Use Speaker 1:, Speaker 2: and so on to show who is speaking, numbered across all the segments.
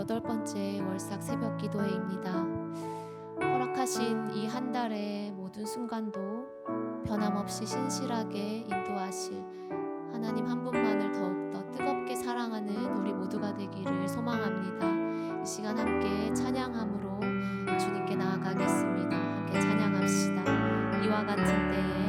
Speaker 1: 8번째 월삭 새벽 기도회입니다. 허락하신 이 한 달의 모든 순간도 변함없이 신실하게 인도하실 하나님 한 분만을 더욱더 뜨겁게 사랑하는 우리 모두가 되기를 소망합니다. 이 시간 함께 찬양함으로 주님께 나아가겠습니다. 함께 찬양합시다. 이와 같은 때에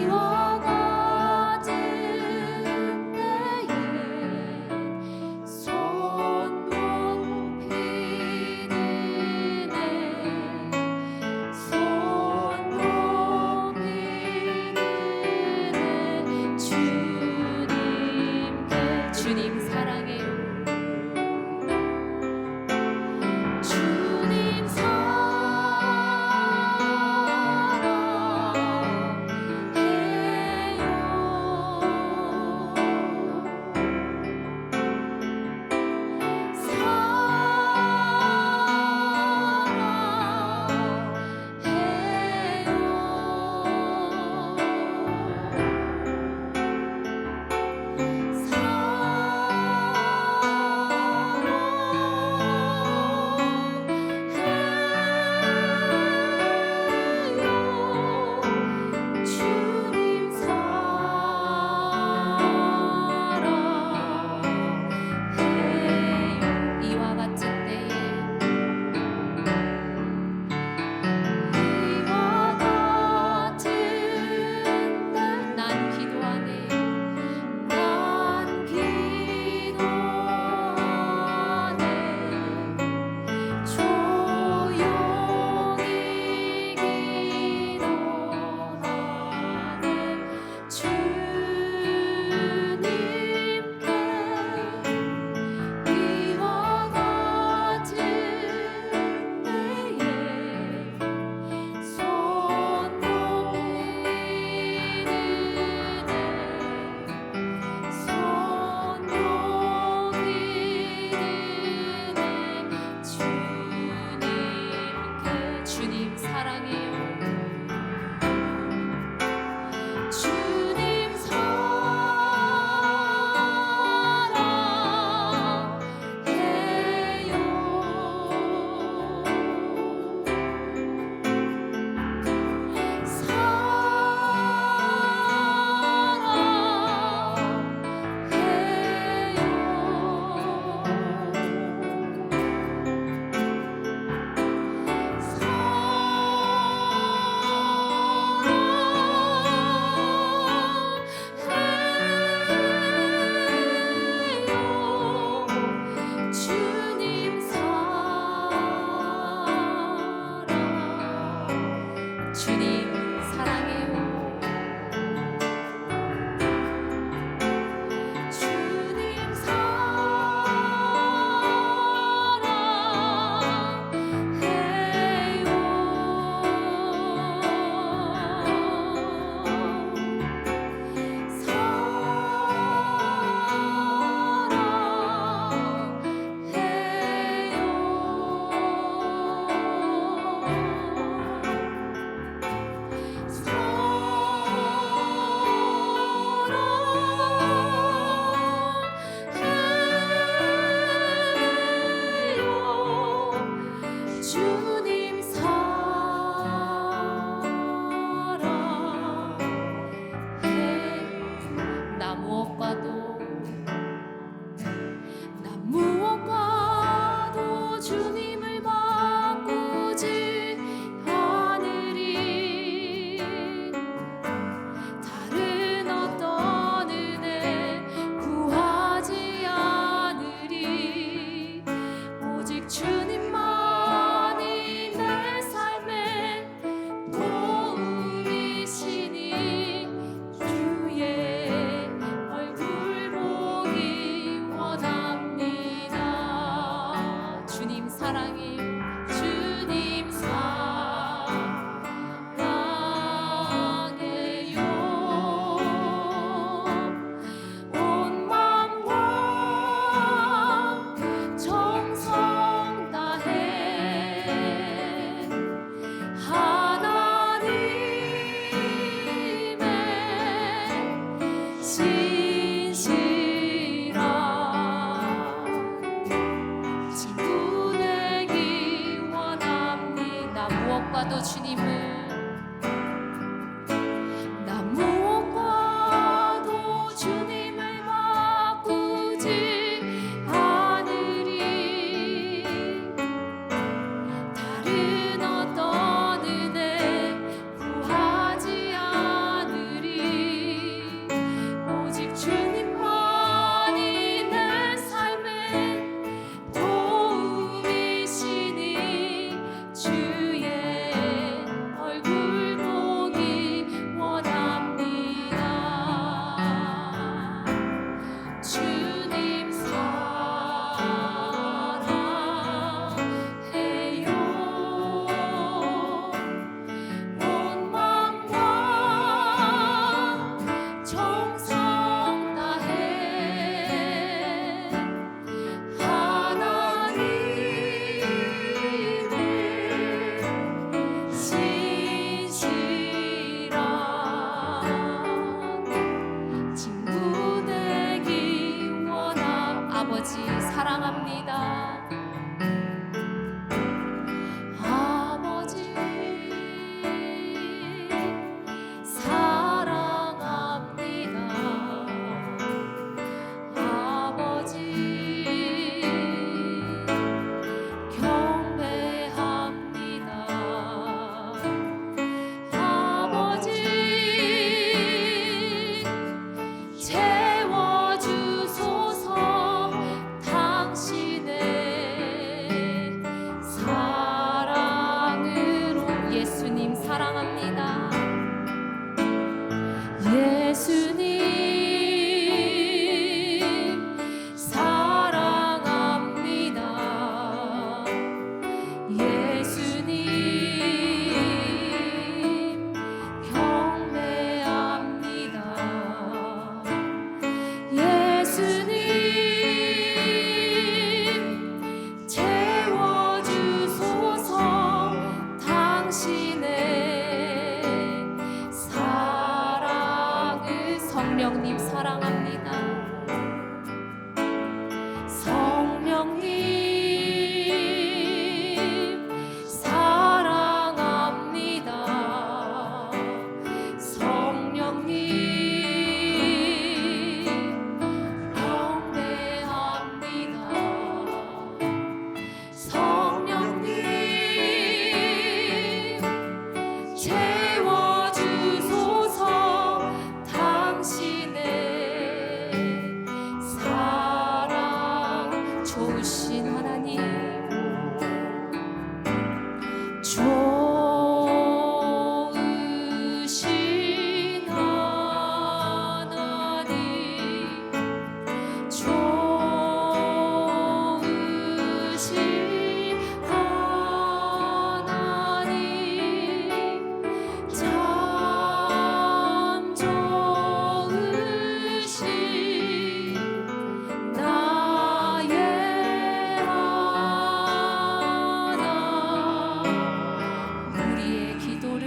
Speaker 2: 이와
Speaker 1: 정성 다해 하나님을 신실한 친구 되기 아버지 사랑합니다. 아버지 사랑합니다. 아버지 경배합니다. 아버지 채워주소서. 당신의 사랑으로 예수님 사랑합니다. 예수님 사랑합니다. 예수님 경배합니다. 예수님 채워주소서. 당신의 사랑을 성령님 사랑합니다. 성령님 사랑합니다. 성령님 경배합니다. 성령님 채워주소서. 당신의 사랑 좋으신 하나님, 좋으신 하나님, 좋으신 하나님, 참 좋으신 나의 하나. 우리의 기도를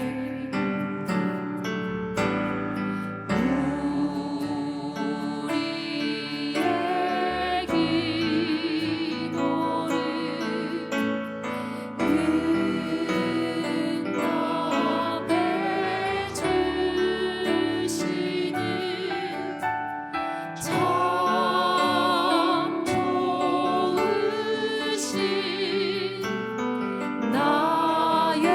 Speaker 1: 우리의 기도를 응답해 주시는 참 좋으신 나의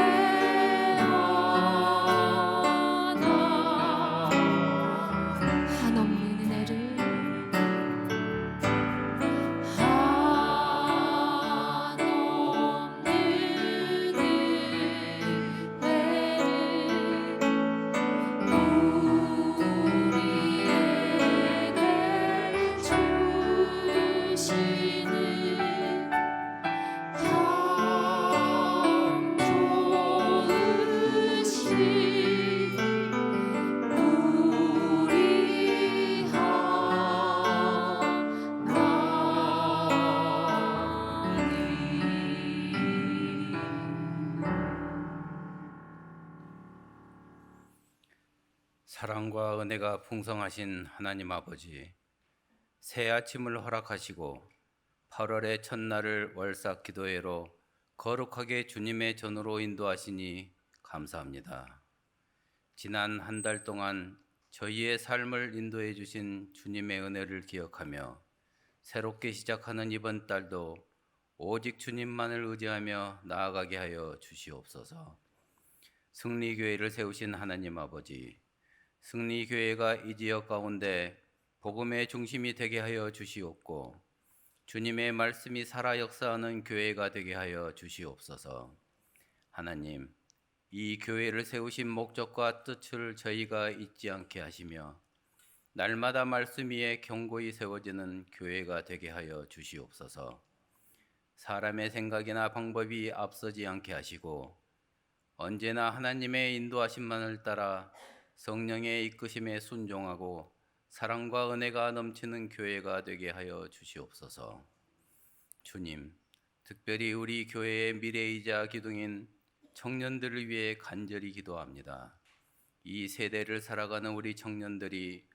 Speaker 1: 하나. 한없는 은혜를 한없는 은혜를 우리에게 주시는 참 좋으신 우리
Speaker 2: 사랑과 은혜가 풍성하신 하나님 아버지, 새 아침을 허락하시고 8월의 첫날을 월삭 기도회로 거룩하게 주님의 전으로 인도하시니 감사합니다. 지난 한 달 동안 저희의 삶을 인도해 주신 주님의 은혜를 기억하며 새롭게 시작하는 이번 달도 오직 주님만을 의지하며 나아가게 하여 주시옵소서. 승리교회를 세우신 하나님 아버지, 승리교회가 이 지역 가운데 복음의 중심이 되게 하여 주시옵고 주님의 말씀이 살아 역사하는 교회가 되게 하여 주시옵소서. 하나님, 이 교회를 세우신 목적과 뜻을 저희가 잊지 않게 하시며 날마다 말씀 위에 견고히 세워지는 교회가 되게 하여 주시옵소서. 사람의 생각이나 방법이 앞서지 않게 하시고 언제나 하나님의 인도하심만을 따라 성령의 이끄심에 순종하고 사랑과 은혜가 넘치는 교회가 되게 하여 주시옵소서. 주님, 특별히 우리 교회의 미래이자 기둥인 청년들을 위해 간절히 기도합니다. 이 세대를 살아가는 우리 청년들이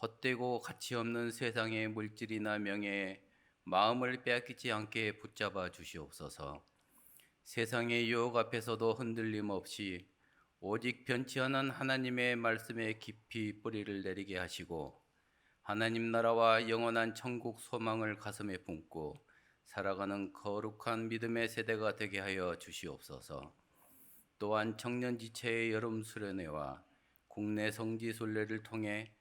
Speaker 2: 헛되고 가치 없는 세상의 물질이나 명예에 마음을 빼앗기지 않게 붙잡아 주시옵소서. 세상의 유혹 앞에서도 흔들림 없이 오직 변치 않은 하나님의 말씀에 깊이 뿌리를 내리게 하시고 하나님 나라와 영원한 천국 소망을 가슴에 품고 살아가는 거룩한 믿음의 세대가 되게 하여 주시옵소서. 또한 청년 지체의 여름 수련회와 국내 성지 순례를 통해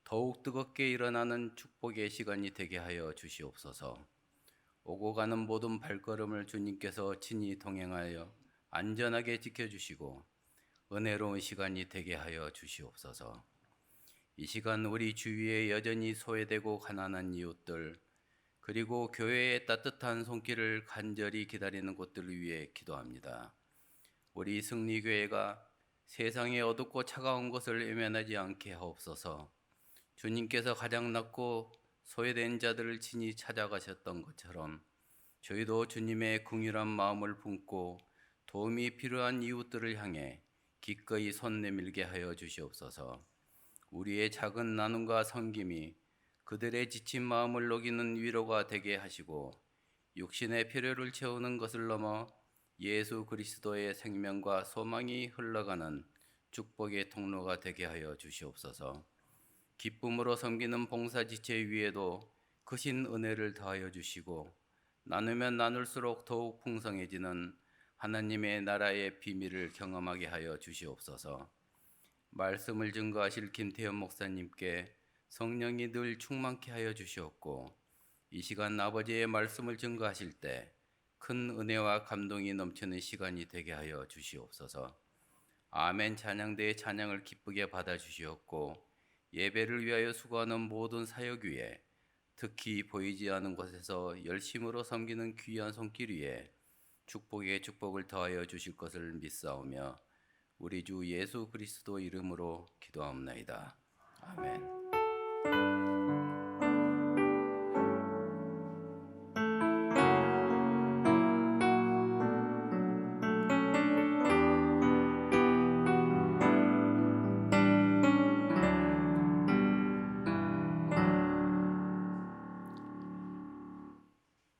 Speaker 2: 더욱 뜨겁게 일어나는 축복의 시간이 되게 하여 주시옵소서. 오고 가는 모든 발걸음을 주님께서 친히 동행하여 안전하게 지켜주시고 은혜로운 시간이 되게 하여 주시옵소서. 이 시간 우리 주위에 여전히 소외되고 가난한 이웃들, 그리고 교회의 따뜻한 손길을 간절히 기다리는 곳들을 위해 기도합니다. 우리 승리교회가 세상의 어둡고 차가운 것을 외면하지 않게 하옵소서. 주님께서 가장 낮고 소외된 자들을 친히 찾아가셨던 것처럼 저희도 주님의 긍휼한 마음을 품고 도움이 필요한 이웃들을 향해 기꺼이 손 내밀게 하여 주시옵소서. 우리의 작은 나눔과 섬김이 그들의 지친 마음을 녹이는 위로가 되게 하시고 육신의 필요를 채우는 것을 넘어 예수 그리스도의 생명과 소망이 흘러가는 축복의 통로가 되게 하여 주시옵소서. 기쁨으로 섬기는 봉사지체 위에도 크신 은혜를 더하여 주시고 나누면 나눌수록 더욱 풍성해지는 하나님의 나라의 비밀을 경험하게 하여 주시옵소서. 말씀을 증거하실 김태현 목사님께 성령이 늘 충만케 하여 주시옵고 이 시간 아버지의 말씀을 증거하실 때 큰 은혜와 감동이 넘치는 시간이 되게 하여 주시옵소서. 아멘 찬양대의 찬양을 기쁘게 받아주시옵고 예배를 위하여 수고하는 모든 사역 위에 특히 보이지 않는 곳에서 열심으로 섬기는 귀한 손길 위에 축복의 축복을 더하여 주실 것을 믿사오며 우리 주 예수 그리스도 이름으로 기도하옵나이다. 아멘.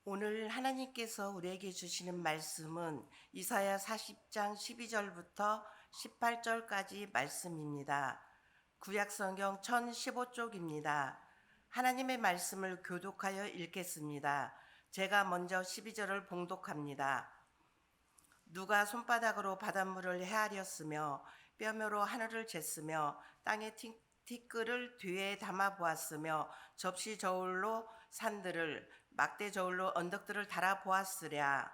Speaker 3: 오늘 하나님께서 우리에게 주시는 말씀은 이사야 40장 12절부터 18절까지 말씀입니다. 구약성경 1015쪽입니다. 하나님의 말씀을 교독하여 읽겠습니다. 제가 먼저 12절을 봉독합니다. 누가 손바닥으로 바닷물을 헤아렸으며 뼘으로 하늘을 쟀으며 땅의 티끌을 뒤에 담아 보았으며 접시 저울로 산들을 막대 저울로 언덕들을 달아 보았으랴.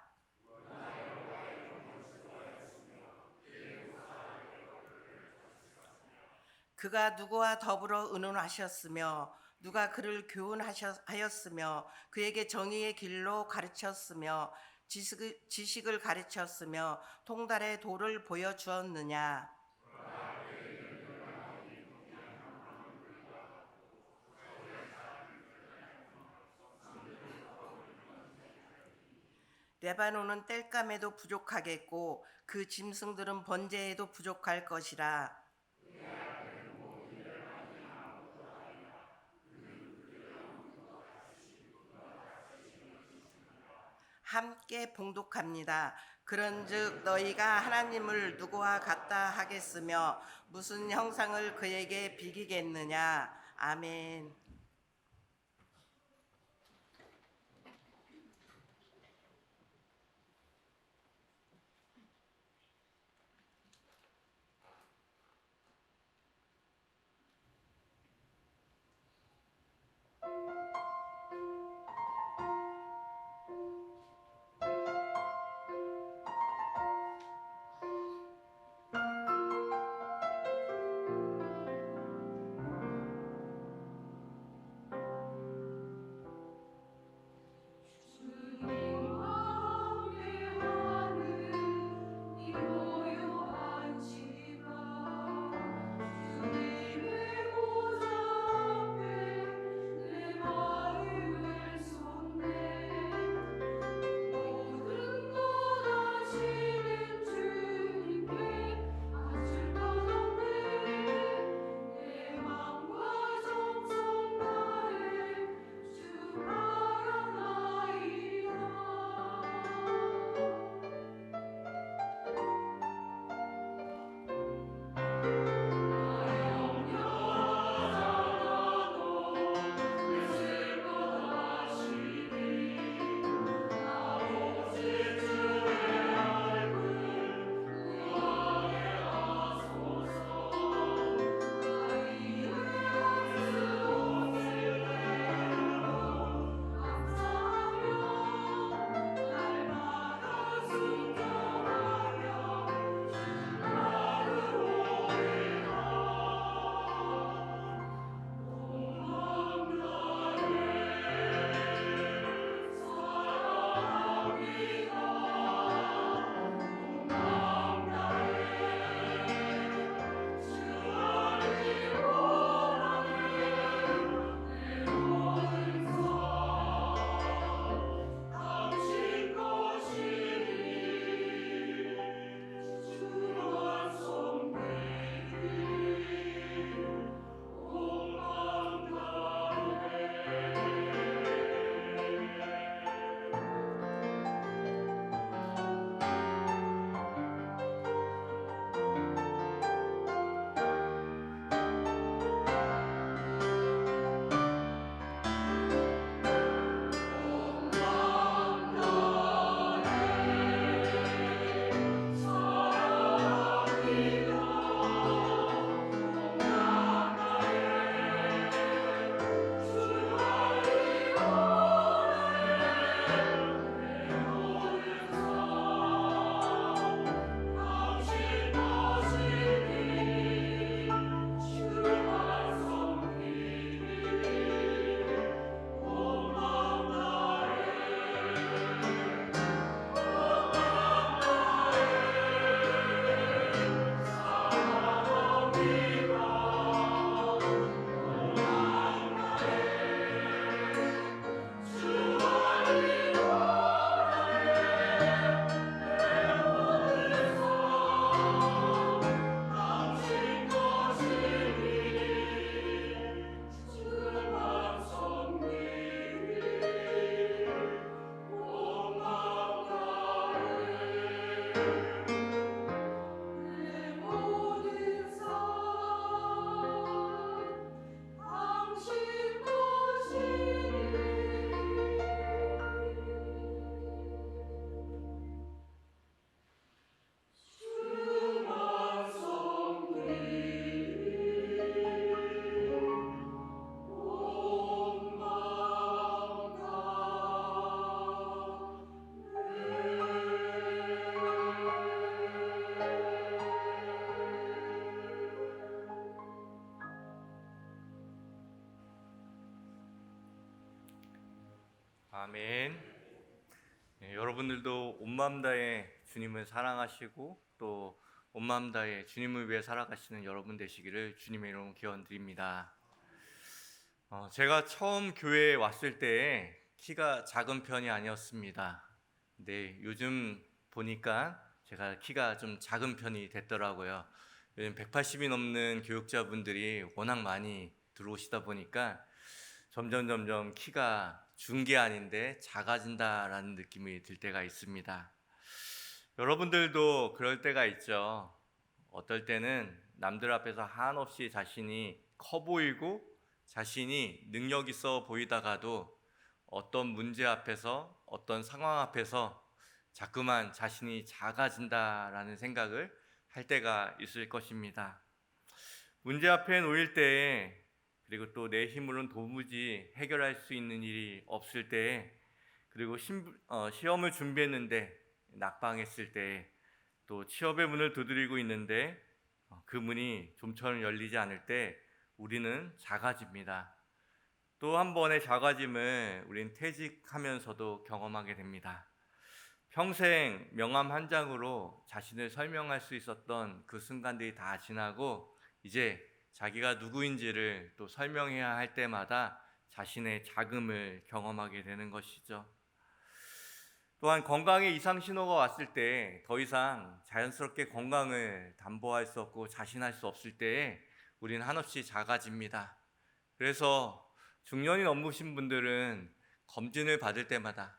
Speaker 3: 그가 누구와 더불어 의논하셨으며 누가 그를 교훈하였으며 그에게 정의의 길로 가르쳤으며 지식을 가르쳤으며 통달의 도를 보여주었느냐. 레바논은 땔감에도 부족하겠고 그 짐승들은 번제에도 부족할 것이라. 함께 봉독합니다. 그런즉 너희가 하나님을 누구와 같다 하겠으며 무슨 형상을 그에게 비기겠느냐. 아멘.
Speaker 4: 아멘. 네, 여러분들도 온 마음 다해 주님을 사랑하시고 또 온 마음 다해 주님을 위해 살아가시는 여러분 되시기를 주님의 이름으로 기원드립니다. 제가 처음 교회에 왔을 때 키가 작은 편이 아니었습니다. 근데 요즘 보니까 제가 키가 좀 작은 편이 됐더라고요. 요즘 180이 넘는 교육자분들이 워낙 많이 들어오시다 보니까 점점 키가 준 게 아닌데 작아진다라는 느낌이 들 때가 있습니다. 여러분들도 그럴 때가 있죠. 어떨 때는 남들 앞에서 한없이 자신이 커 보이고 자신이 능력 있어 보이다가도 어떤 문제 앞에서 어떤 상황 앞에서 자꾸만 자신이 작아진다라는 생각을 할 때가 있을 것입니다. 문제 앞에 놓일 때에 그리고 또 내 힘으로는 도무지 해결할 수 있는 일이 없을 때에 그리고 시험을 준비했는데 낙방했을 때에 또 취업의 문을 두드리고 있는데 그 문이 좀처럼 열리지 않을 때 우리는 작아집니다. 또 한 번의 작아짐을 우린 퇴직하면서도 경험하게 됩니다. 평생 명함 한 장으로 자신을 설명할 수 있었던 그 순간들이 다 지나고 이제 자기가 누구인지를 또 설명해야 할 때마다 자신의 작음을 경험하게 되는 것이죠. 또한 건강에 이상 신호가 왔을 때 더 이상 자연스럽게 건강을 담보할 수 없고 자신할 수 없을 때에 우리는 한없이 작아집니다. 그래서 중년이 넘으신 분들은 검진을 받을 때마다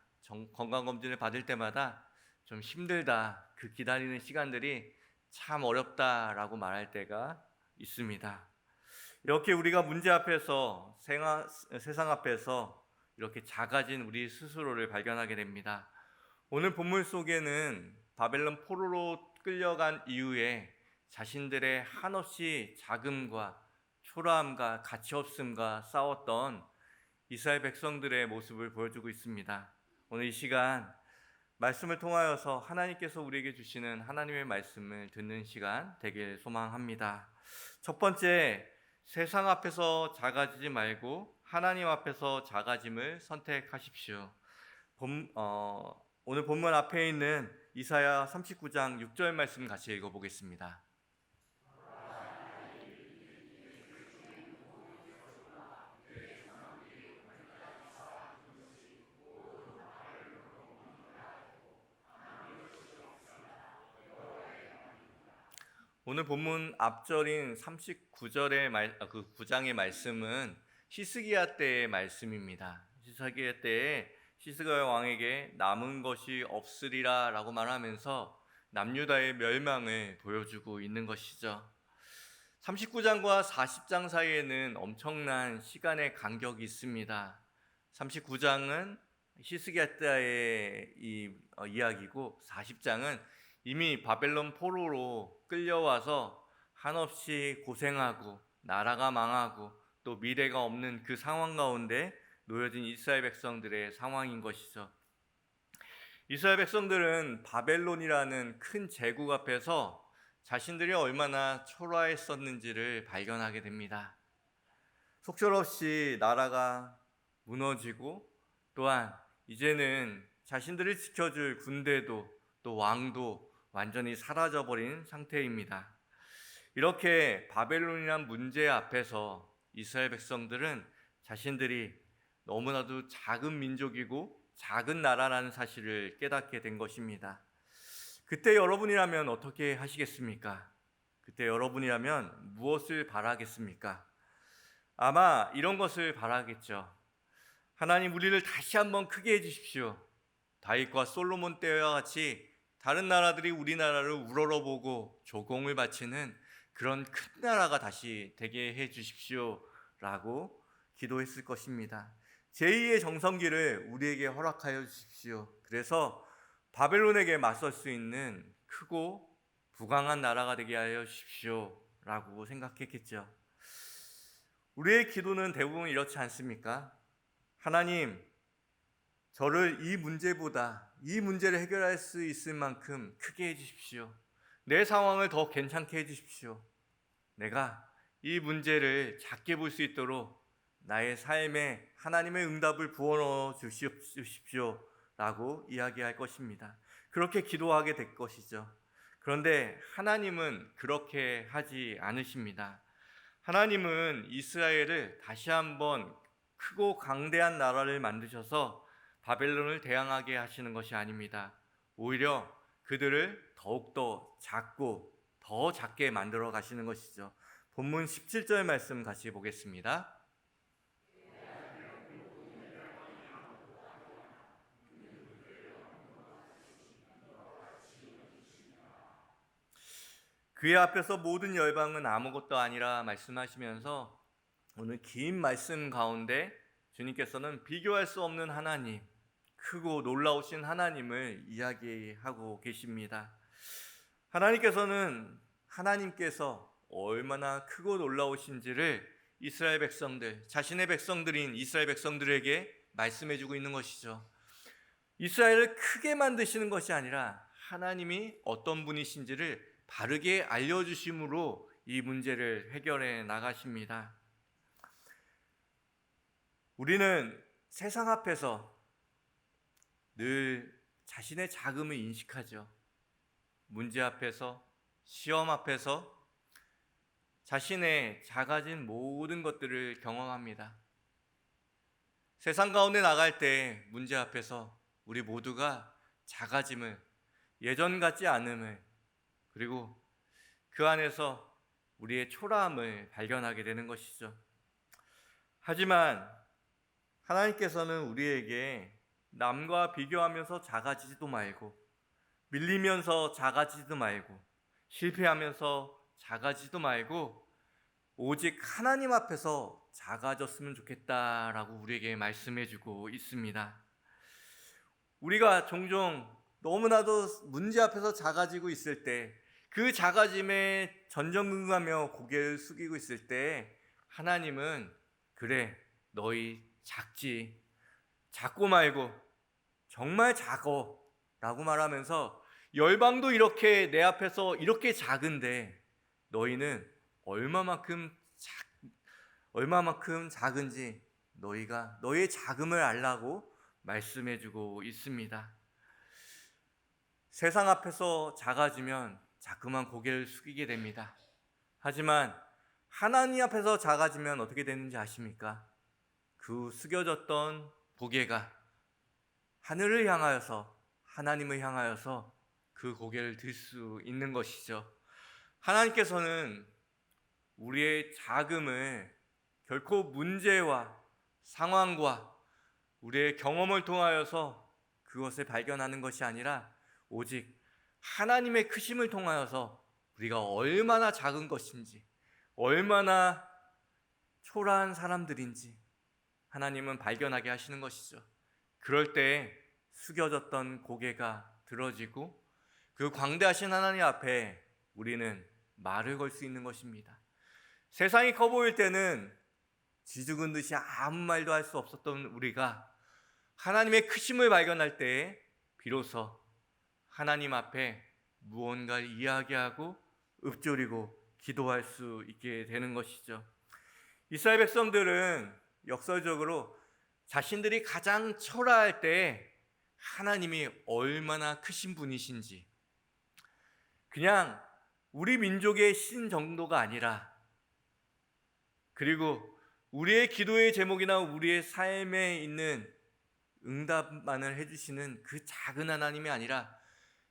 Speaker 4: 건강검진을 받을 때마다 좀 힘들다, 그 기다리는 시간들이 참 어렵다라고 말할 때가 있습니다. 이렇게 우리가 문제 앞에서 세상 앞에서 이렇게 작아진 우리 스스로를 발견하게 됩니다. 오늘 본문 속에는 바벨론 포로로 끌려간 이후에 자신들의 한없이 작음과 초라함과 가치없음과 싸웠던 이스라엘 백성들의 모습을 보여주고 있습니다. 오늘 이 시간 말씀을 통하여서 하나님께서 우리에게 주시는 하나님의 말씀을 듣는 시간 되길 소망합니다. 첫 번째, 세상 앞에서 작아지지 말고 하나님 앞에서 작아짐을 선택하십시오. 오늘 본문 앞에 있는 이사야 39장 6절 말씀 같이 읽어보겠습니다. 오늘 본문 앞절인 39절의 그 9장의 말씀은 히스기야 때의 말씀입니다. 히스기야 때에 히스기야 왕에게 남은 것이 없으리라 라고 말하면서 남유다의 멸망을 보여주고 있는 것이죠. 39장과 40장 사이에는 엄청난 시간의 간격이 있습니다. 39장은 히스기야 때의 이야기고 40장은 이미 바벨론 포로로 끌려와서 한없이 고생하고 나라가 망하고 또 미래가 없는 그 상황 가운데 놓여진 이스라엘 백성들의 상황인 것이죠. 이스라엘 백성들은 바벨론이라는 큰 제국 앞에서 자신들이 얼마나 초라했었는지를 발견하게 됩니다. 속절없이 나라가 무너지고 또한 이제는 자신들을 지켜줄 군대도 또 왕도 완전히 사라져버린 상태입니다. 이렇게 바벨론이란 문제 앞에서 이스라엘 백성들은 자신들이 너무나도 작은 민족이고 작은 나라라는 사실을 깨닫게 된 것입니다. 그때 여러분이라면 어떻게 하시겠습니까? 그때 여러분이라면 무엇을 바라겠습니까? 아마 이런 것을 바라겠죠. 하나님, 우리를 다시 한번 크게 해주십시오. 다윗과 솔로몬 때와 같이 다른 나라들이 우리나라를 우러러보고 조공을 바치는 그런 큰 나라가 다시 되게 해주십시오 라고 기도했을 것입니다. 제2의 정성기를 우리에게 허락하여 주십시오. 그래서 바벨론에게 맞설 수 있는 크고 부강한 나라가 되게 하여 주십시오 라고 생각했겠죠. 우리의 기도는 대부분 이렇지 않습니까? 하나님, 저를 이 문제를 해결할 수 있을 만큼 크게 해주십시오. 내 상황을 더 괜찮게 해주십시오. 내가 이 문제를 작게 볼 수 있도록 나의 삶에 하나님의 응답을 부어넣어 주십시오라고 이야기할 것입니다. 그렇게 기도하게 될 것이죠. 그런데 하나님은 그렇게 하지 않으십니다. 하나님은 이스라엘을 다시 한번 크고 강대한 나라를 만드셔서 바벨론을 대항하게 하시는 것이 아닙니다. 오히려 그들을 더욱더 작고 더 작게 만들어 가시는 것이죠. 본문 17절 말씀 같이 보겠습니다. 그의 앞에서 모든 열방은 아무것도 아니라 말씀하시면서 오늘 긴 말씀 가운데 주님께서는 비교할 수 없는 하나님, 크고 놀라우신 하나님을 이야기하고 계십니다. 하나님께서 얼마나 크고 놀라우신지를 이스라엘 백성들, 자신의 백성들인 이스라엘 백성들에게 말씀해주고 있는 것이죠. 이스라엘을 크게 만드시는 것이 아니라 하나님이 어떤 분이신지를 바르게 알려주심으로 이 문제를 해결해 나가십니다. 우리는 세상 앞에서 늘 자신의 작음을 인식하죠. 문제 앞에서, 시험 앞에서 자신의 작아진 모든 것들을 경험합니다. 세상 가운데 나갈 때 문제 앞에서 우리 모두가 작아짐을, 예전 같지 않음을, 그리고 그 안에서 우리의 초라함을 발견하게 되는 것이죠. 하지만 하나님께서는 우리에게 남과 비교하면서 작아지지도 말고, 밀리면서 작아지지도 말고, 실패하면서 작아지지도 말고, 오직 하나님 앞에서 작아졌으면 좋겠다라고 우리에게 말씀해주고 있습니다. 우리가 종종 너무나도 문제 앞에서 작아지고 있을 때, 그 작아짐에 전전긍긍하며 고개를 숙이고 있을 때 하나님은 그래, 너희 작지, 작고 말고 정말 작어 라고 말하면서 열방도 이렇게 내 앞에서 이렇게 작은데 너희는 얼마만큼 작은지 너희가 너의 작음을 알라고 말씀해주고 있습니다. 세상 앞에서 작아지면 자꾸만 고개를 숙이게 됩니다. 하지만 하나님 앞에서 작아지면 어떻게 되는지 아십니까? 그 숙여졌던 고개가 하늘을 향하여서, 하나님을 향하여서 그 고개를 들 수 있는 것이죠. 하나님께서는 우리의 작음을 결코 문제와 상황과 우리의 경험을 통하여서 그것을 발견하는 것이 아니라 오직 하나님의 크심을 통하여서 우리가 얼마나 작은 것인지, 얼마나 초라한 사람들인지 하나님은 발견하게 하시는 것이죠. 그럴 때 숙여졌던 고개가 들어지고 그 광대하신 하나님 앞에 우리는 말을 걸 수 있는 것입니다. 세상이 커 보일 때는 쥐죽은 듯이 아무 말도 할 수 없었던 우리가 하나님의 크심을 발견할 때에 비로소 하나님 앞에 무언가를 이야기하고 읊조리고 기도할 수 있게 되는 것이죠. 이스라엘 백성들은 역설적으로 자신들이 가장 초라할 때 하나님이 얼마나 크신 분이신지, 그냥 우리 민족의 신 정도가 아니라, 그리고 우리의 기도의 제목이나 우리의 삶에 있는 응답만을 해주시는 그 작은 하나님이 아니라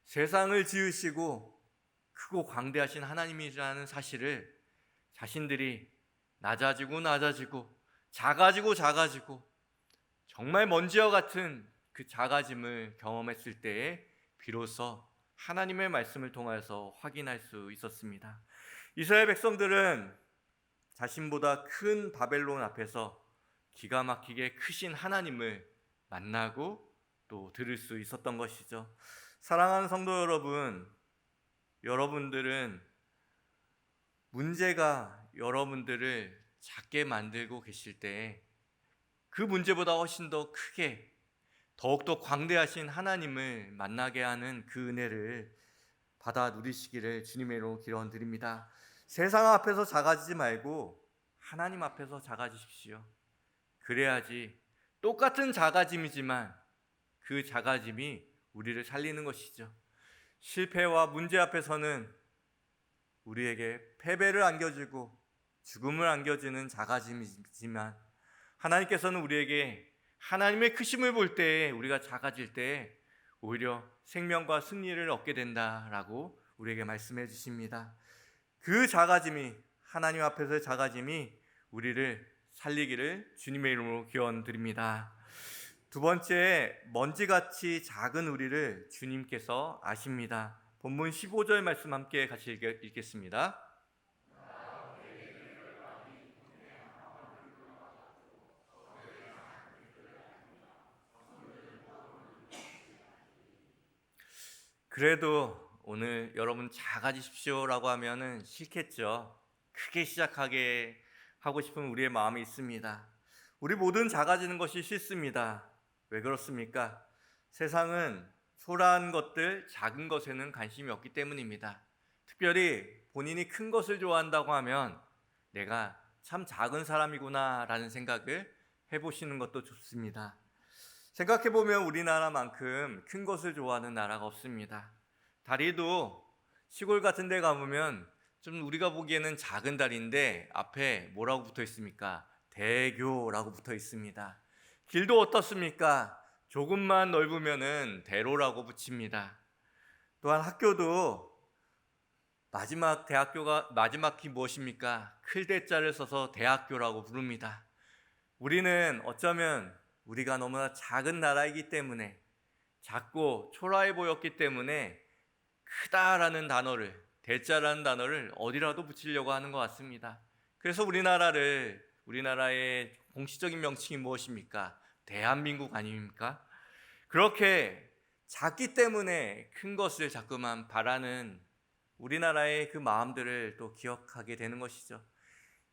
Speaker 4: 세상을 지으시고 크고 광대하신 하나님이라는 사실을 자신들이 낮아지고 작아지고 정말 먼지와 같은 그 작아짐을 경험했을 때에 비로소 하나님의 말씀을 통하여서 확인할 수 있었습니다. 이스라엘 백성들은 자신보다 큰 바벨론 앞에서 기가 막히게 크신 하나님을 만나고 또 들을 수 있었던 것이죠. 사랑하는 성도 여러분, 여러분들은 문제가 여러분들을 작게 만들고 계실 때 그 문제보다 훨씬 더 크게 더욱더 광대하신 하나님을 만나게 하는 그 은혜를 받아 누리시기를 주님의 이름으로 기원드립니다. 세상 앞에서 작아지지 말고 하나님 앞에서 작아지십시오. 그래야지 똑같은 작아짐이지만 그 작아짐이 우리를 살리는 것이죠. 실패와 문제 앞에서는 우리에게 패배를 안겨주고 죽음을 안겨주는 작아짐이지만 하나님께서는 우리에게 하나님의 크심을 볼 때, 우리가 작아질 때 오히려 생명과 승리를 얻게 된다라고 우리에게 말씀해 주십니다. 그 작아짐이, 하나님 앞에서의 작아짐이 우리를 살리기를 주님의 이름으로 기원드립니다. 두 번째, 먼지같이 작은 우리를 주님께서 아십니다. 본문 15절 말씀 함께 같이 읽겠습니다. 그래도 오늘 여러분 작아지십시오라고 하면은 싫겠죠. 크게 시작하게 하고 싶은 우리의 마음이 있습니다. 우리 모든 작아지는 것이 싫습니다. 왜 그렇습니까? 세상은 초라한 것들, 작은 것에는 관심이 없기 때문입니다. 특별히 본인이 큰 것을 좋아한다고 하면 내가 참 작은 사람이구나 라는 생각을 해보시는 것도 좋습니다. 생각해보면 우리나라만큼 큰 것을 좋아하는 나라가 없습니다. 다리도 시골 같은 데 가보면 좀 우리가 보기에는 작은 다리인데 앞에 뭐라고 붙어 있습니까? 대교라고 붙어 있습니다. 길도 어떻습니까? 조금만 넓으면은 대로라고 붙입니다. 또한 학교도 마지막 키 무엇입니까? 클 대자를 써서 대학교라고 부릅니다. 우리는 어쩌면 우리가 너무나 작은 나라이기 때문에, 작고 초라해 보였기 때문에 크다라는 단어를, 대자라는 단어를 어디라도 붙이려고 하는 것 같습니다. 그래서 우리나라의 공식적인 명칭이 무엇입니까? 대한민국 아닙니까? 그렇게 작기 때문에 큰 것을 자꾸만 바라는 우리나라의 그 마음들을 또 기억하게 되는 것이죠.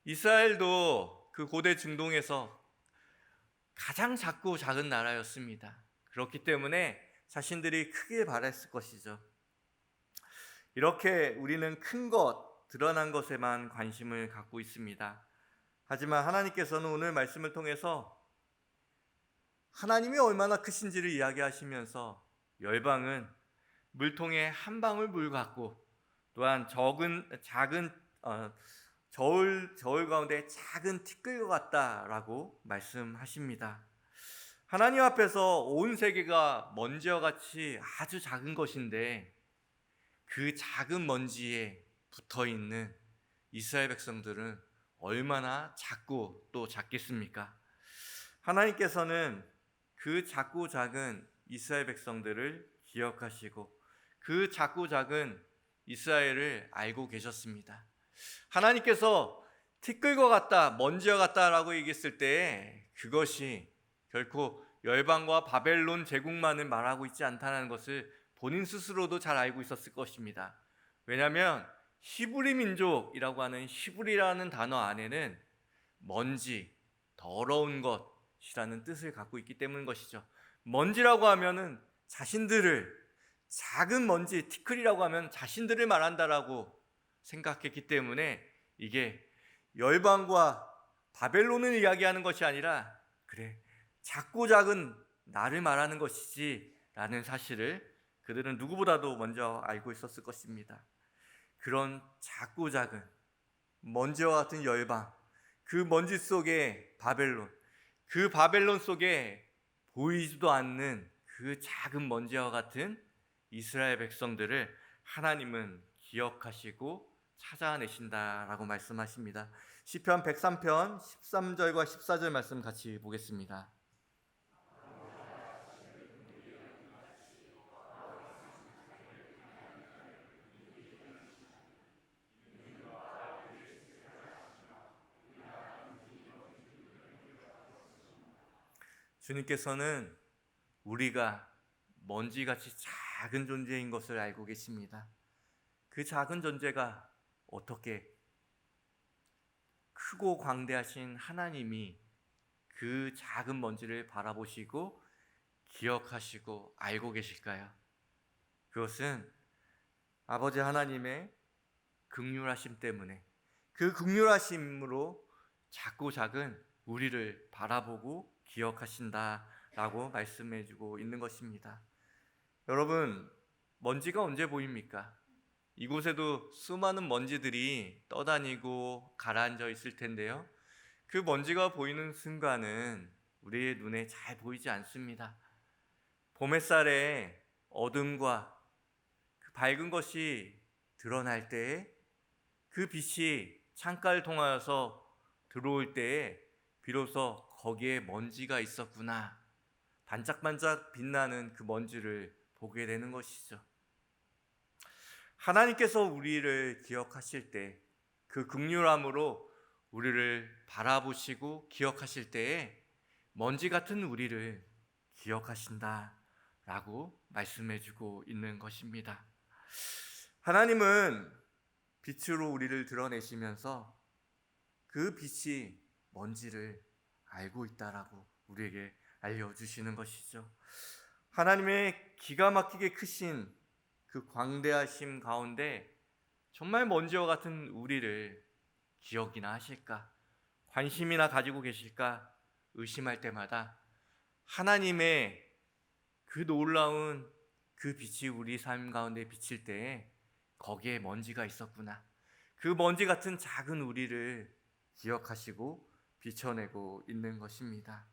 Speaker 4: 이스라엘도 그 고대 중동에서 가장 작고 작은 나라였습니다. 그렇기 때문에 자신들이 크게 바랐을 것이죠. 이렇게 우리는 큰 것, 드러난 것에만 관심을 갖고 있습니다. 하지만 하나님께서는 오늘 말씀을 통해서 하나님이 얼마나 크신지를 이야기하시면서 열방은 물통에 한 방울 물 같고, 또한 저울 가운데 작은 티끌과 같다라고 말씀하십니다. 하나님 앞에서 온 세계가 먼지와 같이 아주 작은 것인데 그 작은 먼지에 붙어있는 이스라엘 백성들은 얼마나 작고 또 작겠습니까? 하나님께서는 그 작고 작은 이스라엘 백성들을 기억하시고 그 작고 작은 이스라엘을 알고 계셨습니다. 하나님께서 티끌과 같다, 먼지와 같다라고 얘기했을 때 그것이 결코 열방과 바벨론 제국만을 말하고 있지 않다는 것을 본인 스스로도 잘 알고 있었을 것입니다. 왜냐하면 히브리 민족이라고 하는 히브리라는 단어 안에는 먼지, 더러운 것이라는 뜻을 갖고 있기 때문인 것이죠. 먼지라고 하면은 자신들을, 작은 먼지, 티끌이라고 하면 자신들을 말한다라고 생각했기 때문에 이게 열방과 바벨론을 이야기하는 것이 아니라 그래, 작고 작은 나를 말하는 것이지 라는 사실을 그들은 누구보다도 먼저 알고 있었을 것입니다. 그런 작고 작은 먼지와 같은 열방, 그 먼지 속에 바벨론, 그 바벨론 속에 보이지도 않는 그 작은 먼지와 같은 이스라엘 백성들을 하나님은 기억하시고 찾아내신다라고 말씀하십니다. 시편 103편 13절과 14절 말씀 같이 보겠습니다. 주님께서는 우리가 먼지같이 작은 존재인 것을 알고 계십니다. 그 작은 존재가 어떻게 크고 광대하신 하나님이 그 작은 먼지를 바라보시고 기억하시고 알고 계실까요? 그것은 아버지 하나님의 긍휼하심 때문에, 그 긍휼하심으로 작고 작은 우리를 바라보고 기억하신다라고 말씀해주고 있는 것입니다. 여러분, 먼지가 언제 보입니까? 이곳에도 수많은 먼지들이 떠다니고 가라앉아 있을 텐데요. 그 먼지가 보이는 순간은 우리의 눈에 잘 보이지 않습니다. 봄 햇살에 어둠과 그 밝은 것이 드러날 때에 그 빛이 창가를 통하여서 들어올 때에 비로소 거기에 먼지가 있었구나, 반짝반짝 빛나는 그 먼지를 보게 되는 것이죠. 하나님께서 우리를 기억하실 때, 그 긍휼함으로 우리를 바라보시고 기억하실 때에 먼지 같은 우리를 기억하신다라고 말씀해주고 있는 것입니다. 하나님은 빛으로 우리를 드러내시면서 그 빛이 뭔지를 알고 있다라고 우리에게 알려주시는 것이죠. 하나님의 기가 막히게 크신 그 광대하심 가운데 정말 먼지와 같은 우리를 기억이나 하실까, 관심이나 가지고 계실까 의심할 때마다 하나님의 그 놀라운 그 빛이 우리 삶 가운데 비칠 때에 거기에 먼지가 있었구나, 그 먼지 같은 작은 우리를 기억하시고 비춰내고 있는 것입니다.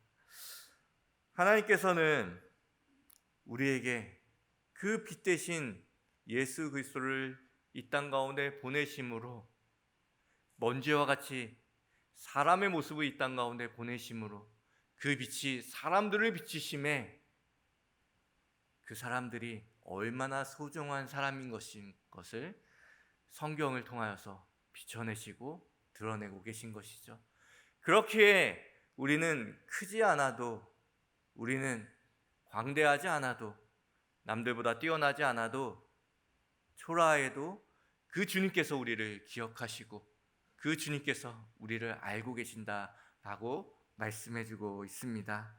Speaker 4: 하나님께서는 우리에게 그 빛 대신 예수 그리스도를 이 땅 가운데 보내심으로, 먼지와 같이 사람의 모습을 이 땅 가운데 보내심으로 그 빛이 사람들을 비추심에 그 사람들이 얼마나 소중한 사람인 것을 성경을 통하여서 비춰내시고 드러내고 계신 것이죠. 그렇기에 우리는 크지 않아도, 우리는 광대하지 않아도, 남들보다 뛰어나지 않아도, 초라해도 그 주님께서 우리를 기억하시고 그 주님께서 우리를 알고 계신다라고 말씀해주고 있습니다.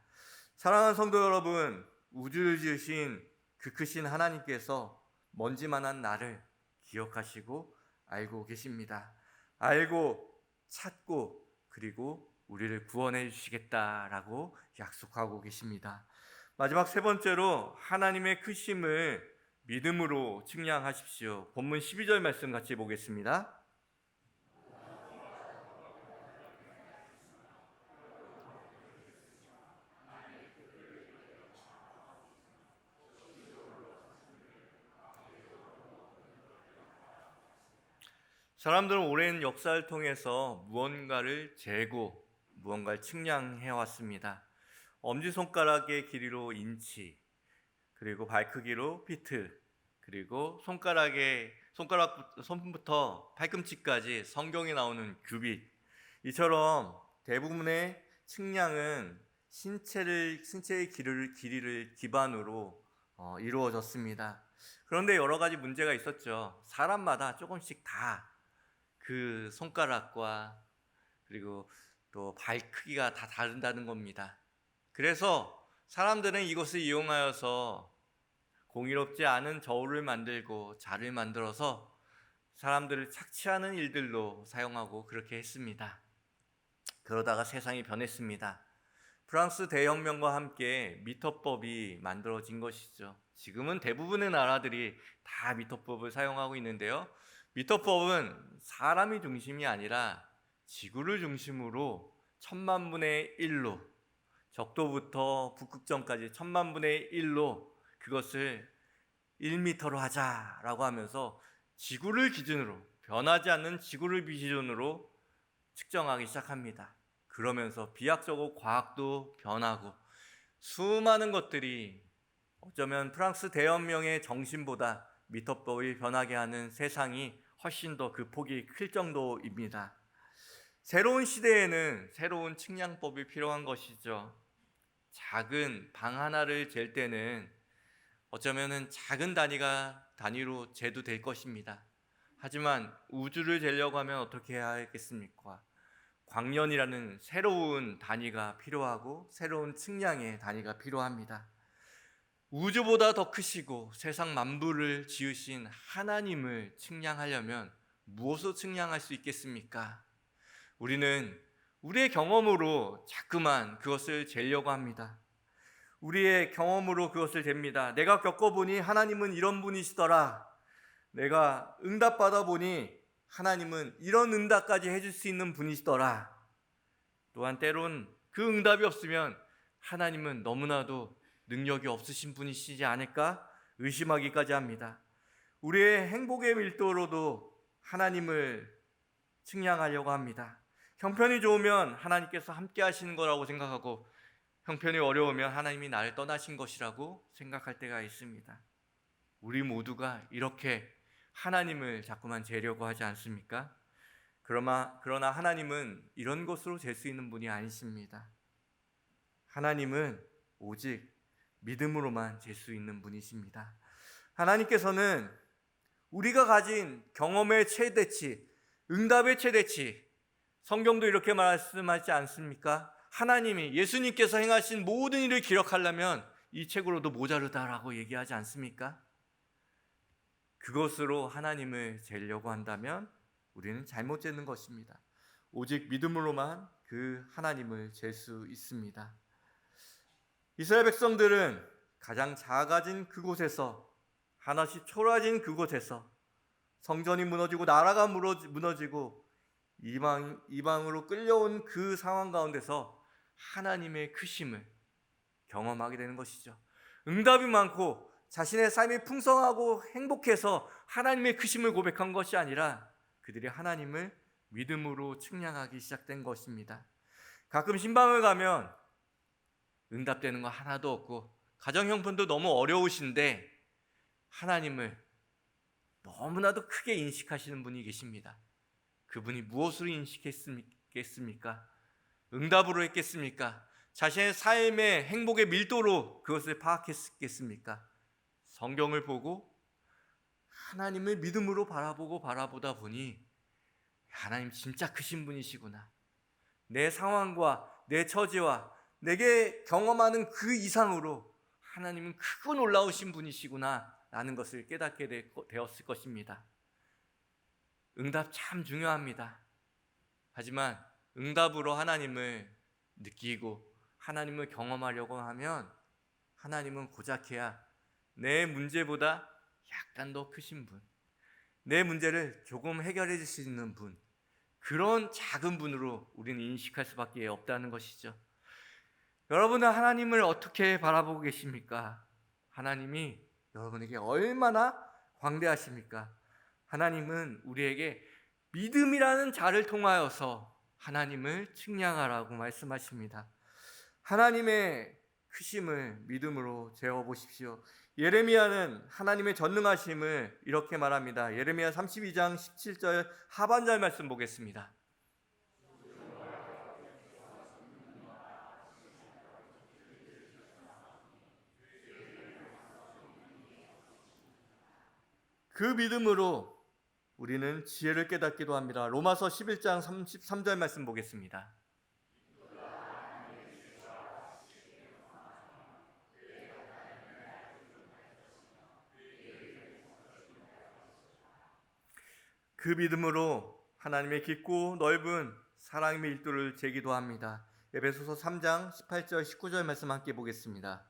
Speaker 4: 사랑하는 성도 여러분, 우주를 지으신 그 크신 하나님께서 먼지만한 나를 기억하시고 알고 계십니다. 알고 찾고 그리고 우리를 구원해 주시겠다라고 약속하고 계십니다. 마지막 세 번째로 하나님의 크심을 믿음으로 측량하십시오. 본문 12절 말씀 같이 보겠습니다. 사람들은 오랜 역사를 통해서 무언가를 재고 무언가를 측량해 왔습니다. 엄지손가락의 길이로 인치, 그리고 발 크기로 피트, 그리고 손부터 팔꿈치까지 성경에 나오는 규빗, 이처럼 대부분의 측량은 신체의 길이를 기반으로 이루어졌습니다. 그런데 여러 가지 문제가 있었죠. 사람마다 조금씩 다 그 손가락과 그리고 또 발 크기가 다 다른다는 겁니다. 그래서 사람들은 이것을 이용하여서 공의롭지 않은 저울을 만들고 자를 만들어서 사람들을 착취하는 일들로 사용하고 그렇게 했습니다. 그러다가 세상이 변했습니다. 프랑스 대혁명과 함께 미터법이 만들어진 것이죠. 지금은 대부분의 나라들이 다 미터법을 사용하고 있는데요. 미터법은 사람이 중심이 아니라 지구를 중심으로 1000만분의 1로, 적도부터 북극점까지 1000만분의 1로 그것을 1m로 하자라고 하면서 지구를 기준으로, 변하지 않는 지구를 기준으로 측정하기 시작합니다. 그러면서 비약적으로 과학도 변하고 수많은 것들이 어쩌면 프랑스 대혁명의 정신보다 미터법이 변하게 하는 세상이 훨씬 더 그 폭이 클 정도입니다. 새로운 시대에는 새로운 측량법이 필요한 것이죠. 작은 방 하나를 잴 때는 어쩌면 작은 단위로 재도 될 것입니다. 하지만 우주를 재려고 하면 어떻게 해야 하겠습니까? 광년이라는 새로운 단위가 필요하고 새로운 측량의 단위가 필요합니다. 우주보다 더 크시고 세상 만물을 지으신 하나님을 측량하려면 무엇으로 측량할 수 있겠습니까? 우리는 우리의 경험으로 자꾸만 그것을 재려고 합니다. 우리의 경험으로 그것을 잽니다. 내가 겪어보니 하나님은 이런 분이시더라. 내가 응답받아 보니 하나님은 이런 응답까지 해줄 수 있는 분이시더라. 또한 때론 그 응답이 없으면 하나님은 너무나도 능력이 없으신 분이시지 않을까 의심하기까지 합니다. 우리의 행복의 밀도로도 하나님을 측량하려고 합니다. 형편이 좋으면 하나님께서 함께 하시는 거라고 생각하고, 형편이 어려우면 하나님이 나를 떠나신 것이라고 생각할 때가 있습니다. 우리 모두가 이렇게 하나님을 자꾸만 재려고 하지 않습니까? 그러나 하나님은 이런 것으로 잴 수 있는 분이 아니십니다. 하나님은 오직 믿음으로만 잴 수 있는 분이십니다. 하나님께서는 우리가 가진 경험의 최대치, 응답의 최대치, 성경도 이렇게 말씀하지 않습니까? 하나님이, 예수님께서 행하신 모든 일을 기록하려면 이 책으로도 모자르다라고 얘기하지 않습니까? 그것으로 하나님을 재려고 한다면 우리는 잘못 재는 것입니다. 오직 믿음으로만 그 하나님을 잴 수 있습니다. 이스라엘 백성들은 가장 작아진 그곳에서, 하나씩 초라진 그곳에서, 성전이 무너지고 나라가 무너지고 이방으로 끌려온 그 상황 가운데서 하나님의 크심을 경험하게 되는 것이죠. 응답이 많고 자신의 삶이 풍성하고 행복해서 하나님의 크심을 고백한 것이 아니라 그들이 하나님을 믿음으로 측량하기 시작된 것입니다. 가끔 신방을 가면 응답되는 거 하나도 없고 가정 형편도 너무 어려우신데 하나님을 너무나도 크게 인식하시는 분이 계십니다. 그분이 무엇으로 인식했겠습니까? 응답으로 했겠습니까? 자신의 삶의 행복의 밀도로 그것을 파악했겠습니까? 성경을 보고 하나님을 믿음으로 바라보다 보니 하나님 진짜 크신 분이시구나. 내 상황과 내 처지와 내게 경험하는 그 이상으로 하나님은 크고 놀라우신 분이시구나 라는 것을 깨닫게 되었을 것입니다. 응답 참 중요합니다. 하지만 응답으로 하나님을 느끼고 하나님을 경험하려고 하면 하나님은 고작해야 내 문제보다 약간 더 크신 분, 내 문제를 조금 해결해 줄 수 있는 분, 그런 작은 분으로 우리는 인식할 수밖에 없다는 것이죠. 여러분은 하나님을 어떻게 바라보고 계십니까? 하나님이 여러분에게 얼마나 광대하십니까? 하나님은 우리에게 믿음이라는 자를 통하여서 하나님을 측량하라고 말씀하십니다. 하나님의 크심을 믿음으로 재어보십시오. 예레미야는 하나님의 전능하심을 이렇게 말합니다. 예레미야 32장 17절 하반절 말씀 보겠습니다. 그 믿음으로 우리는 지혜를 깨닫기도 합니다. 로마서 11장 33절 말씀 보겠습니다. 그 믿음으로 하나님의 깊고 넓은 사랑의 밀도를 재기도 합니다. 에베소서 3장 18절 19절 말씀 함께 보겠습니다.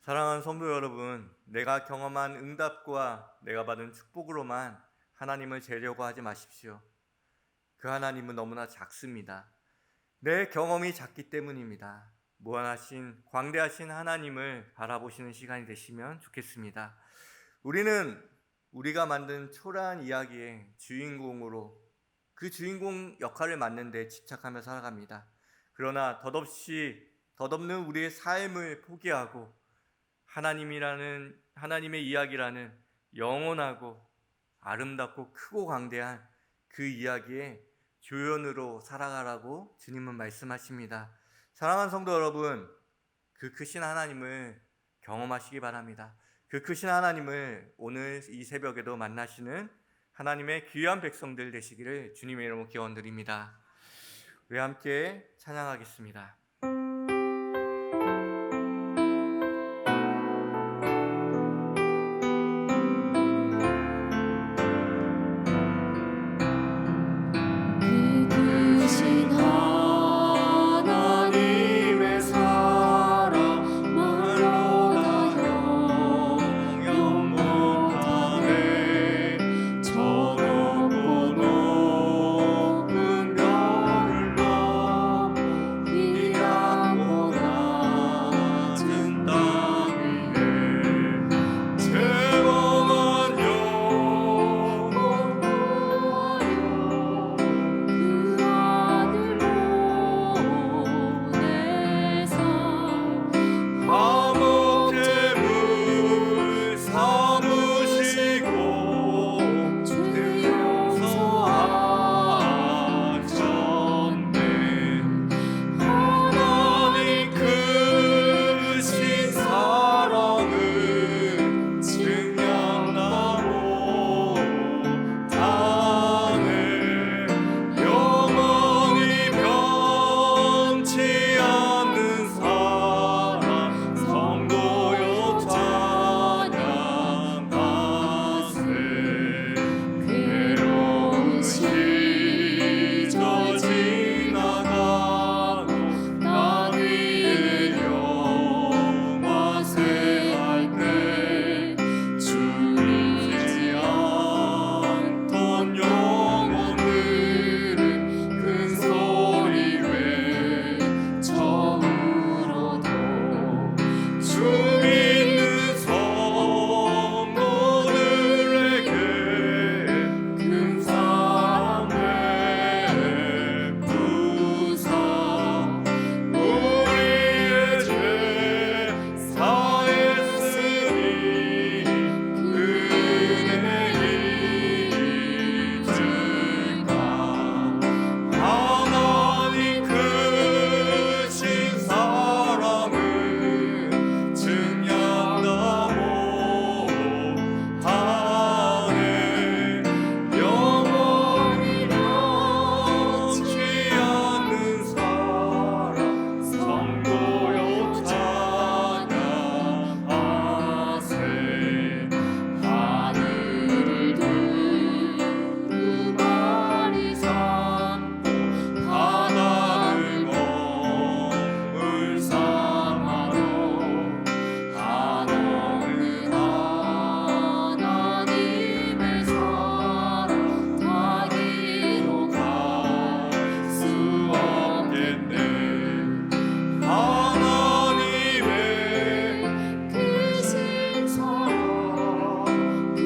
Speaker 4: 사랑하는 성도 여러분, 내가 경험한 응답과 내가 받은 축복으로만 하나님을 재려고 하지 마십시오. 그 하나님은 너무나 작습니다. 내 경험이 작기 때문입니다. 무한하신 광대하신 하나님을 바라보시는 시간이 되시면 좋겠습니다. 우리는 우리가 만든 초라한 이야기의 주인공으로 그 주인공 역할을 맡는 데 집착하며 살아갑니다. 그러나 덧없는 우리의 삶을 포기하고 하나님의 이야기라는 영원하고 아름답고 크고 광대한 그 이야기에 조연으로 살아가라고 주님은 말씀하십니다. 사랑하는 성도 여러분, 그 크신 하나님을 경험하시기 바랍니다. 그 크신 하나님을 오늘 이 새벽에도 만나시는 하나님의 귀한 백성들 되시기를 주님의 이름으로 기원드립니다. 우리 함께 찬양하겠습니다.
Speaker 1: 그신 하나님의 사랑 말로 다 형용 못하네. 저 높고 높은 별을 넘어 이 낮고 낮은 땅 위에
Speaker 4: 제공한 영원
Speaker 1: 그 아들 보내사
Speaker 4: 화목제물 삼으시고
Speaker 1: 죄
Speaker 4: 용서하셨네. 하나님 크신 사랑은 증명나 못하네. 영원히 변치 않는 사랑 성도여 찬양하세. 괴로운 시절 지나가고 땅 위에 영화세할 때 줄이지 않던 영혼들은 큰 소리 외쳐으로도 주 믿는 성도들에게 큰 사랑 베푸사 우리의 죄 사했으니 은혜 잊을까. 하나님 크신 사랑은 증량다 못하네. 영원히 변치 않는 사랑 성도여 찬양하세. 하늘을 두루마리 삼고 바다를 먹을 삼아도 한없는 하나님의 사랑 다기로 갈 수 없겠네. 하나님의 크신 사랑 그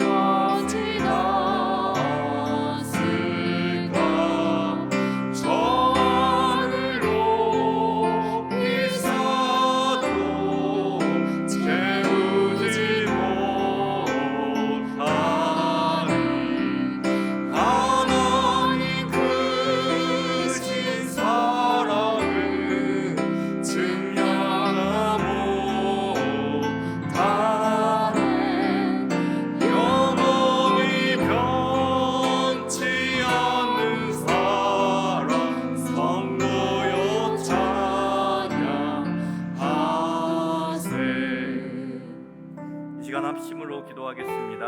Speaker 4: 어찌 닿았을까. 저 하늘로 비싸도 채우지 못하니. 하나님 크신 사랑은 증량하 못하네. 영원히 변치 않는 사랑 성도여 찬양하세. 이 시간 합심으로 기도하겠습니다.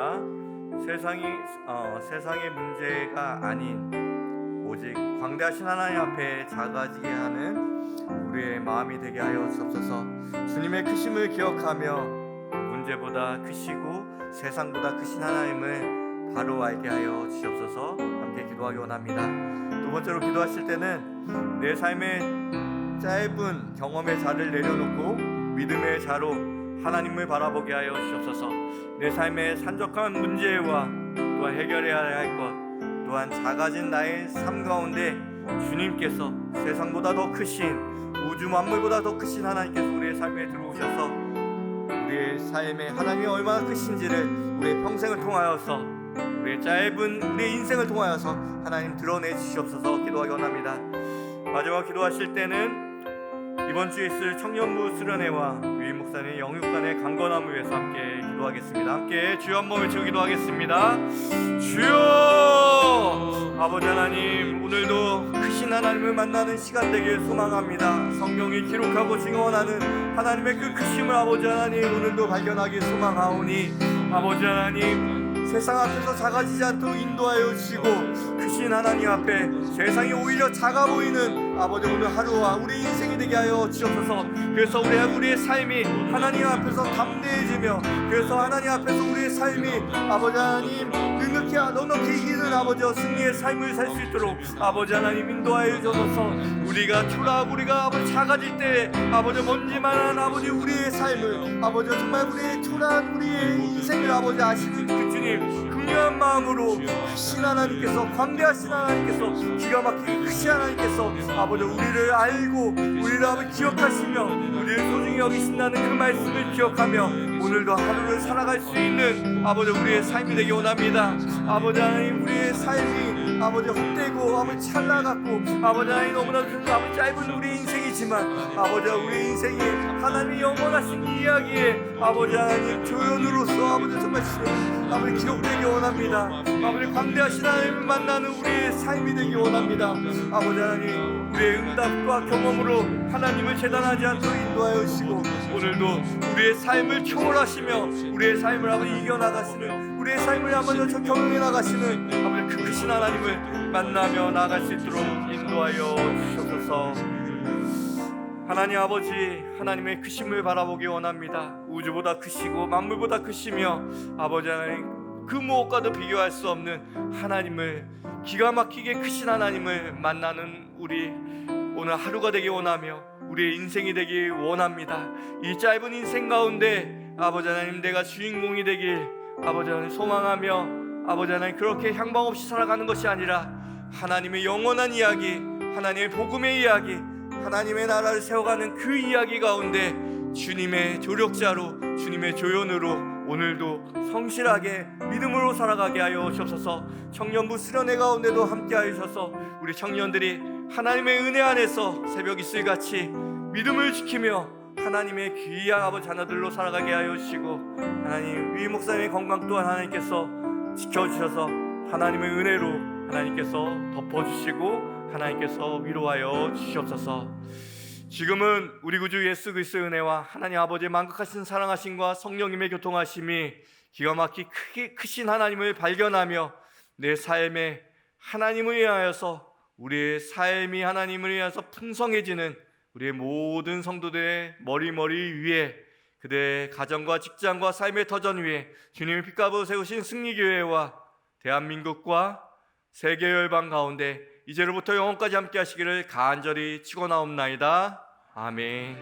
Speaker 4: 세상의 문제가 아닌 오직 광대하신 하나님 앞에 작아지게 하는 우리의 마음이 되게 하여 주옵소서. 주님의 크심을 기억하며 문제보다 크시고 세상보다 크신 하나님을 바로 알게 하여 주옵소서. 함께 기도하기 원합니다. 두 번째로 기도하실 때는 내 삶의 짧은 경험의 자를 내려놓고 믿음의 자로 하나님을 바라보게 하여 주옵소서. 내 삶의 산적한 문제와 또한 해결해야 할 것, 또한 작아진 나의 삶 가운데 주님께서 세상보다 더 크신, 우주 만물보다 더 크신 하나님께서 우리의 삶에 들어오셔서 우리의 삶에 하나님이 얼마나 크신지를 우리의 평생을 통하여서, 우리의 짧은 우리의 인생을 통하여서 하나님 드러내 주시옵소서. 기도하기 원합니다. 마지막 기도하실 때는 이번 주에 있을 청년부 수련회와 유인 목사님 영육간의 강건함을 위해서 함께 기도하겠습니다. 함께 주여 한번 외치고 기도하겠습니다. 주여, 아버지 하나님, 오늘도 크신 하나님을 만나는 시간 되길 소망합니다. 성경이 기록하고 증언하는 하나님의 그 크심을 아버지 하나님 오늘도 발견하기 소망하오니, 아버지 하나님, 세상 앞에서 작아지지 않도록 인도하여 주시고, 크신 하나님 앞에 세상이 오히려 작아 보이는 아버지 오늘 하루와 우리 인생이 되게 하여 주옵소서. 그래서 우리의 삶이 하나님 앞에서 담대해지며, 그래서 하나님 앞에서 우리의 삶이 아버지 하나님 넉넉히 이기는 아버지와 승리의 삶을 살 수 있도록 아버지 하나님 인도하여 주셔서, 우리가 초라하고 우리가 아버지 작아질 때 아버지 먼지만한 아버지 우리의 삶을 아버지 정말 우리의 초라한 우리의 인생을 아버지 아시는 그 주님, 긍휼한 마음으로 크신 하나님께서, 광대하신 하나님께서, 기가 막히게 크신 하나님께서 아버지 우리를 알고 우리를 아버지 기억하시며 우리를 소중히 여기신다는 그 말씀을 기억하며 오늘도 하루를 살아갈 수 있는 아버지 우리의 삶이 되기 원합니다. 아버지 하나님, 우리의 삶이 아버지 헛되고 아버지 찰나같고 아버지 하나님 너무나도 아버지 짧은 우리 인생이지만 아버지 우리 인생이 하나님의 영원하신 이야기에 아버지 하나님 조연으로서 아버지 정말 아버지 기록되기 원합니다. 아버지 광대하신 하나님을 만나는 우리의 삶이 되기 원합니다. 아버지 하나님, 우리의 응답과 경험으로 하나님을 재단하지 않도록 인도하여 주시고, 오늘도 우리의 삶을 초월하시며 우리의 삶을 아버지 이겨나가시는, 우리의 삶을 아버지 경험해 나가시는 아버지 그 크신 하나님을 만나며 나아갈 수 있도록 인도하여 주셔서, 하나님 아버지, 하나님의 크심을 바라보기 원합니다. 우주보다 크시고 만물보다 크시며 아버지 하나님 그 무엇과도 비교할 수 없는 하나님을, 기가 막히게 크신 하나님을 만나는 우리 오늘 하루가 되기 원하며 우리의 인생이 되기 원합니다. 이 짧은 인생 가운데 아버지 하나님 내가 주인공이 되길 아버지 하나님 소망하며 아버지 하나님 그렇게 향방 없이 살아가는 것이 아니라 하나님의 영원한 이야기, 하나님의 복음의 이야기, 하나님의 나라를 세워가는 그 이야기 가운데 주님의 조력자로, 주님의 조연으로 오늘도 성실하게 믿음으로 살아가게 하여 주옵소서. 청년부 수련회 가운데도 함께 하여 주셔서 우리 청년들이 하나님의 은혜 안에서 새벽 이슬같이 믿음을 지키며 하나님의 귀한 아버지 자녀들로 살아가게 하여 주시고, 하나님 위 목사님의 건강 또한 하나님께서 지켜주셔서 하나님의 은혜로 하나님께서 덮어주시고 하나님께서 위로하여 주시옵소서. 지금은 우리 구주 예수 그리스도의 은혜와 하나님 아버지의 만극하신 사랑하심과 성령님의 교통하심이 기가 막히게 크신 하나님을 발견하며 내 삶에 하나님을 위하여서, 우리의 삶이 하나님을 위하여서 풍성해지는 우리의 모든 성도들의 머리 위에, 그들의 가정과 직장과 삶의 터전 위에 주님의 빛값으로 세우신 승리교회와 대한민국과 세계 열방 가운데 이제로부터 영원까지 함께 하시기를 간절히 축원하옵나이다. 아멘.